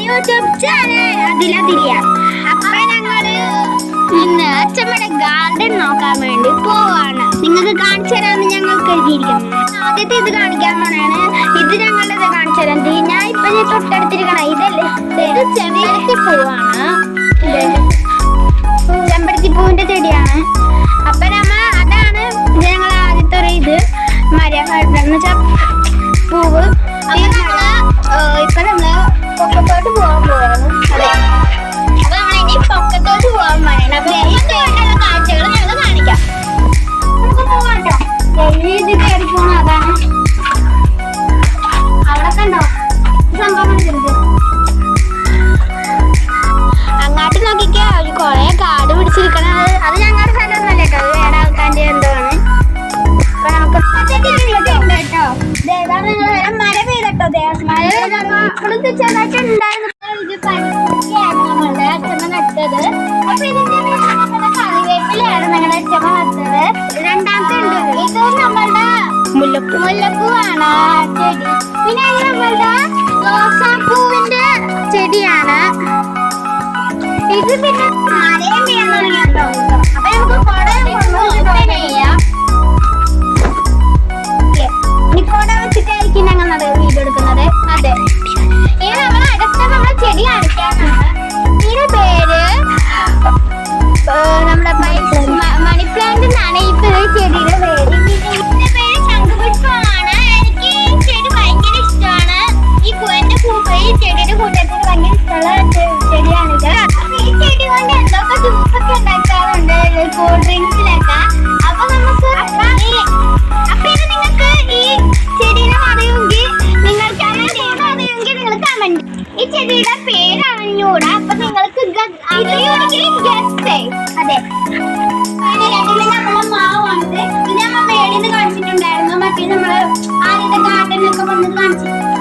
YouTube channel അതിലതില്ല. അപ്പൊ ഞങ്ങള് ഇന്ന് അച്ഛമ്മയുടെ ഗാർഡൻ നോക്കാൻ വേണ്ടി പോവാണ്. നിങ്ങൾക്ക് കാണിച്ചു തരാമെന്ന് ഞങ്ങൾ കരുതിയിരിക്കുന്നു. ആദ്യത്തെ ഇത് കാണിക്കാൻ പോണാണ്. ഇത് ഞങ്ങളുടെ കാണിച്ചു തരാം. ഞാൻ ഇപ്പൊ തൊട്ടടുത്തിരിക്കണ ഇതല്ലേ, ഇത് ചെമ്പരത്തി പൂവാണ്. ചെമ്പരത്തി പൂവിന്റെ ചെടിയാണ്. അപ്പൊ നമ്മ അതാണ് ഞങ്ങൾ ആദ്യത്തെ ഒരു ഇത് മരം വെച്ചാൽ പൂവ്. ഇപ്പൊ നമ്മള് പൊക്കത്തോട്ട് പോകാൻ പോവാണ്. അതെ, അപ്പൊ നമ്മളിനി പൊക്കത്തോട്ട് പോകാൻ പറയണം. അപ്പൊ കാഴ്ചകൾ ഞങ്ങൾ കാണിക്കാം. നമുക്ക് പോവാട്ടോ. ഇത് കയറി പോണ അതാണ്. അവിടെ കണ്ടോ സംഭവം? അങ്ങോട്ട് നോക്കിക്കാ, ഒരു കൊറേ കാട് പിടിച്ചിരിക്കണത്. അത് ഞങ്ങളുടെ സ്ഥലമൊന്നുമല്ല കേട്ടോ, അത് വേറെ ആൾക്കാരുടെ എന്തോ ആണ്. അപ്പൊ നമുക്ക് കേട്ടോ മഴ പെയ്തട്ടോ. മഴ പെയ്തപ്പോ ചെറുതായിട്ട് ഉണ്ടായിരുന്നു. ഇത് പനിയാണ് നമ്മളുടെ അച്ഛമ്മ നട്ടത്. അപ്പൊ ഇതിന്റെ കറിവേപ്പിലാണ് ഞങ്ങളുടെ അച്ഛമ്മ നട്ടത്. രണ്ടാമത്തെ ഉണ്ട്, ഇത് നമ്മളുടെ മുല്ലപ്പൂവാണ് ചെടി. പിന്നെ നമ്മളുടെ റോസാപ്പൂവിന്റെ ചെടിയാണ് ഇത്. പിന്നെ മഴയും പെയ്യാൻ തുടങ്ങിയോ. അപ്പൊ നമുക്ക് കുട ചെയ്യാം. ഇനി കുട വെച്ചിട്ടായിരിക്കും ഞങ്ങൾ വീഡിയോ എടുക്കുന്നത്. അതെ, ഇനി നമ്മൾ അടുത്ത നമ്മളെ ചെടി അടിക്കാനാണ്. ഇതിന്റെ പേര് നമ്മുടെ മണി പ്ലാന്റ് എന്നാണ് ഈ ചെടിയുടെ പേര്. ഇതിന്റെ പേര് ശംഖുപുഷ്പമാണ്. എനിക്ക് ഈ ചെടി ഭയങ്കര ഇഷ്ടമാണ്. ഈ എന്റെ ഈ ചെടിയുടെ കൂട്ടത്തിൽ ഭയങ്കര ഇഷ്ടമുള്ള ചെടിയാണിത്. അപ്പൊ ഈ ചെടി കൊണ്ട് എന്തൊക്കെ ജ്യൂസൊക്കെ ഉണ്ടാക്കാറുണ്ട് കൂൾ ഡ്രിങ്ക്സിലൊക്കെ. അപ്പൊ നമുക്ക് അപ്പൊ ഇത് നിങ്ങൾക്ക് ഈ ചെടീനെ അറിയുമെങ്കിൽ നിങ്ങൾക്ക് അറിയുമെങ്കിൽ നിങ്ങൾ കമന്റ്. ഈ ചെടിയുടെ പേരറിഞ്ഞൂടാ, അപ്പൊ നിങ്ങൾക്ക് അതെ. നമ്മളെ മാവാണിത്. ഇത് നമ്മൾ മേടിന്ന് കാണിച്ചിട്ടുണ്ടായിരുന്നു. മറ്റേ നമ്മള് ആദ്യത്തെ ഗാർഡനിലൊക്കെ വന്ന് കാണിച്ചിട്ടുണ്ട്.